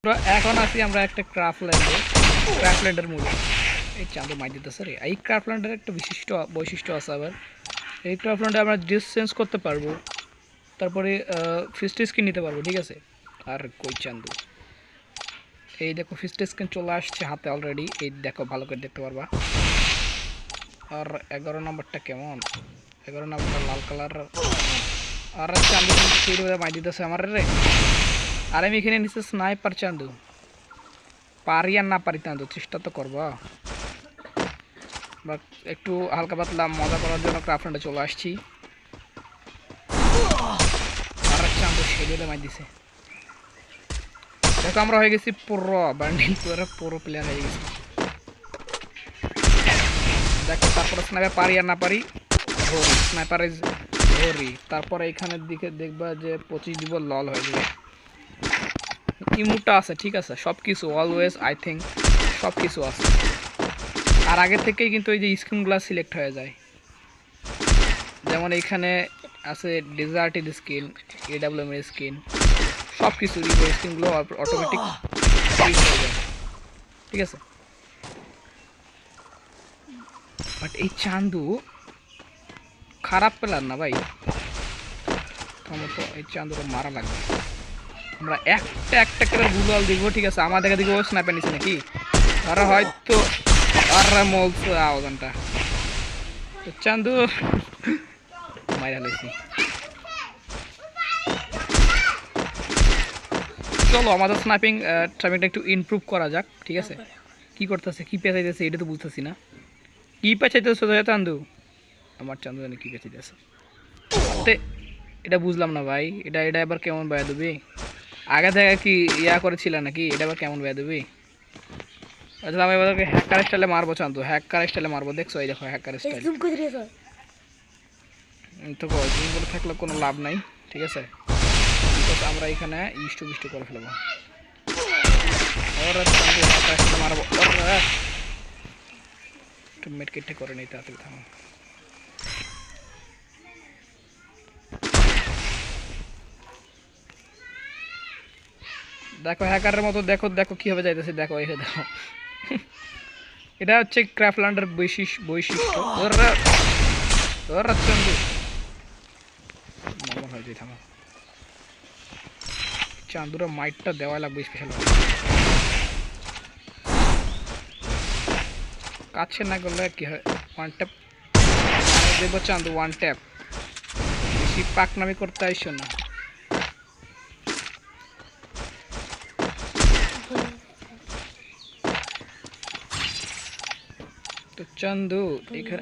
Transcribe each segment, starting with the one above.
এখন আছি আমরা একটা ক্রাফল্যান্ডের মূলে। এই চাঁদে মাই দিতেছে রে। এই ক্রাফল্যান্ডের একটা বিশিষ্ট বৈশিষ্ট্য আছে আবার, এই ক্রাফল্যান্ডে আমরা ড্রেস চেঞ্জ করতে পারবো, তারপরে ফিস্ট স্কিন নিতে পারবো, ঠিক আছে। আর কই চান্দু, এই দেখো ফিস্ট স্কিন চলে আসছে হাতে অলরেডি, এই দেখো ভালো করে দেখতে পারবা। আর 11 নম্বরটা কেমন, 11 নম্বরটা লাল কালার। আর চান্দু মাই দিতেছে আমার রে। আর আমি এখানে নিচে স্নাইপার চান্দু, পারি আর না পারি চান্দু, চেষ্টা তো করবো। বা একটু হালকা পাতলা মজা করার জন্য ক্রাফল্যান্ডে চলে আসছি। আর চান্দু সেদিলে মাই দিছে। দেখো আমরা হয়ে গেছি পুরো বান্ডিল, পুরো প্লেয়ার হয়ে গেছি। দেখো তারপরে স্নাইপার পারি আর না পারি, ধরি স্নাইপার ইজ ধরি। তারপরে এইখানের দিকে দেখবা যে 25 দিব, লল হয়ে যাবে। ইমোটটা আছে, ঠিক আছে, সব কিছু অলওয়েজ আই থিঙ্ক সব কিছু আছে। আর আগে থেকেই কিন্তু ওই যে স্কিনগুলো সিলেক্ট হয়ে যায়, যেমন এইখানে আছে ডেজার্টের স্কিন, AWM এর স্কিন, সব কিছু স্কিনগুলো অটোমেটিক হয়ে যায়, ঠিক আছে। বাট এই চান্দু খারাপ প্লেয়ার না ভাই, তো এই চান্দুটা মারা লাগবে। আমরা একটা একটা করে গুলাল দিব, ঠিক আছে। আমাদের দিকে ও স্নাইপার নিছে নাকি, ওরা হয়তো আর মলছে আওয়াজটা। তো চান্দু মাইরা লাইছি। চলো আমাদের স্নাইপিংটা একটু ইমপ্রুভ করা যাক, ঠিক আছে। কি করতেছে, কি পেঁচাইতেছে এটা তো বুঝতেছি না। কি পেঁচাইতেছে চান্দু, আমার চান্দু জানে কি পেঁচাইতেছে। এটা বুঝলাম না ভাই, এটা এটা এবার কেমন বেয়া দেবে। আগে থেকে কি ইয়া করেছিল নাকি, এটা আবার কেমন বেয়া দেবে। আচ্ছা আমি এবারকে হ্যাকার স্টাইলে মারবো চান্দু, হ্যাকার স্টাইলে মারবো। দেখছো এই দেখো হ্যাকার স্টাইল। তো জুম করে থাকলে কোনো লাভ নাই, ঠিক আছে। আমরা এখানে ইষ্ট করে ফেলবো। মারবো, একটু মেটকেটটা করে নেই, তাড়াতাড়ি থামো। দেখো হ্যাকারের মতো, দেখো দেখো কীভাবে যাইতেছে, দেখো এই দেখো। এটা হচ্ছে ক্রাফল্যান্ডের বৈশিষ্ট্য। চান্দুরা মাইটটা দেওয়া লাগবে স্পেশাল, কাছে না করলে কি হয়, ওয়ান ট্যাপ দেবো চান্দু, ওয়ান ট্যাপ। বেশি পাকনামি করতে আইসো না। তো চান্দু এখানে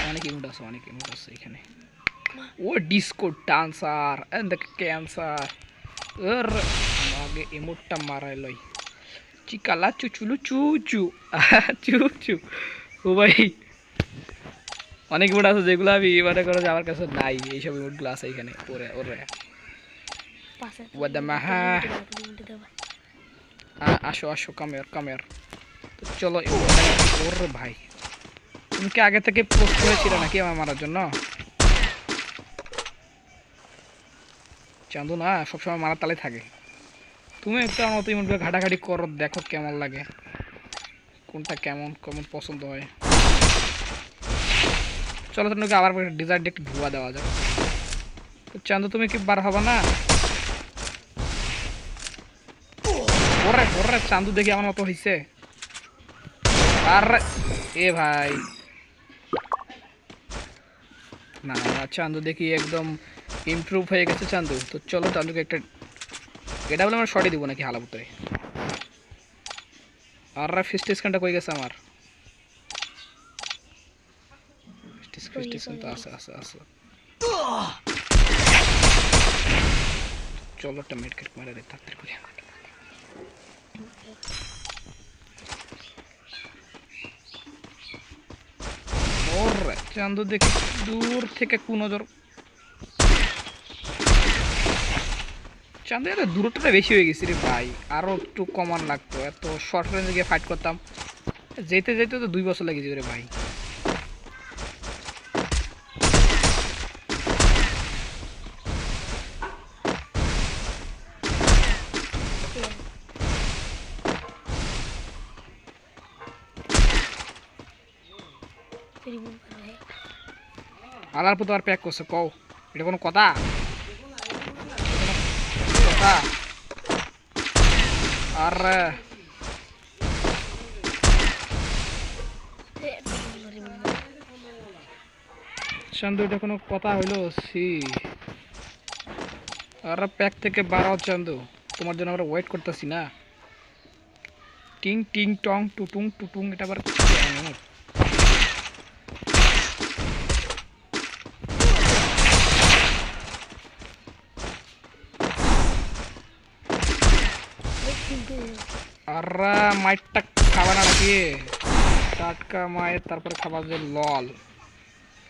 অনেক ইমোট আছে এখানে। ও disco dancer and the cancer, ওর আগে ইমোটটা মারাই লই। চিকালা চুচুলু চুচু চুচু। ও ভাই অনেক ইমোট আছে যেগুলো আমি মনে করো যে আমার কাছে নাই, এইসব ইমোটগুলো আছে এখানে। ওরে ওরে আসো আসো, কামের। তো চলো ওরে ভাই, তুমি কি আগে থেকে প্রস্তুত হয়েছিল নাকি আমার মারার জন্য? চান্দু না সবসময় মারার তালে থাকে। তুমি একটু আমার মতো ইমোটগুলো ঘাটাঘাটি করো, দেখো কেমন লাগে, কোনটা কেমন কেমন পছন্দ হয়। চলো তোমাকে আবার ডিজার্ট একটু ধোয়া দেওয়া যাক। তো চান্দু তুমি কি বার হবা না? ওরে ওরে চান্দু দেখি আমার মতো হয়েছে। আর এ ভাই না, চান্দু দেখি একদম ইমপ্রুভ হয়ে গেছে চান্দু। তো চলো চান্দুকে একটা এটা বলে আমরা শর্টই দিব নাকি হালাপুতরে। আর ফিস্ট স্ক্যানটা কই গেছে আমার, ফিস্ট স্ক্যান তো আছে। চলো একটা মেডকেট মারা রে তাড়াতাড়ি করে। ওরে চান্দু দেখি দূর থেকে কোন নজর, চাঁদের দূরত্বটা বেশি হয়ে গেছে রে ভাই, আরো একটু কমান লাগতো। এত শর্ট রেঞ্জে গিয়ে ফাইট করতাম, যেতে যেতে তো 2 বছর লেগে যাবে রে ভাই। আলার পর তোমার প্যাক করছে কও এটা কোনো কথা কথা আরে চান্দু এটা কোনো কথা হইলো সি আরে প্যাক থেকে বাড়াও চান্দু তোমার জন্য আমরা ওয়েট করতেছি না টিং টিং টং টুটুং টুটুং এটা আবার আরে মাইটটা খাবার না নাকি টাটকা মায়ের তারপরে খাবার যে লল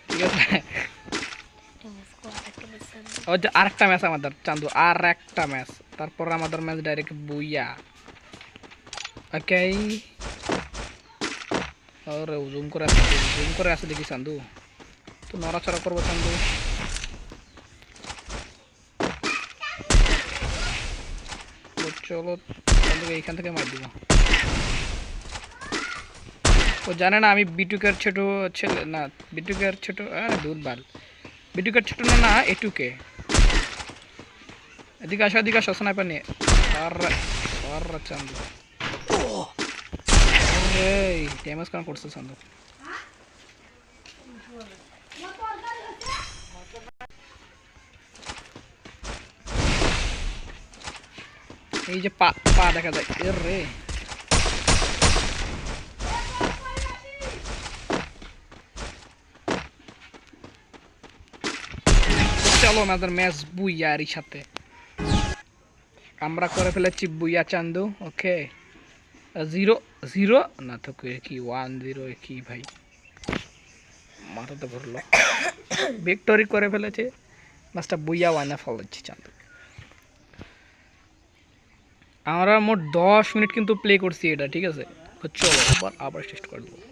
ঠিক আছে ওই যে আরেকটা ম্যাচ আমাদের চান্দু আর একটা ম্যাচ তারপর আমাদের ম্যাচ ডাইরেক্ট বুইয়া ওকে আরে জুম করে আসে দেখি চান্দু তো নড়াচড়া করবো চান্দু চলো চান্দুকে এইখান থেকে মার দিব ও জানে না আমি বিটুকের ছোট ছেলে না বিটুকের ছোট দুধ বাল বিটুকের ছোট না না এটুকে এদিকে আসো স্নাইপার নিয়ে আর চান্দু এই ড্যামেজ কেন করছে চান্দু এই যে পা পা দেখা যায় এর রে চলো আমাদের ম্যাচ বুইয়ারই সাথে আমরা করে ফেলেছি বুইয়া চান্দু ওকে 0-0 না তো কি 1-0 কি ভাই মাথাতে ভরলো ভিক্টরি করে ফেলেছে ম্যাচটা বুইয়া ওয়ানা ফেলেছি চান্দু আমরা মোট 10 মিনিট কিন্তু প্লে করছি এটা ঠিক আছে চলো আবার টেস্ট করে দেবো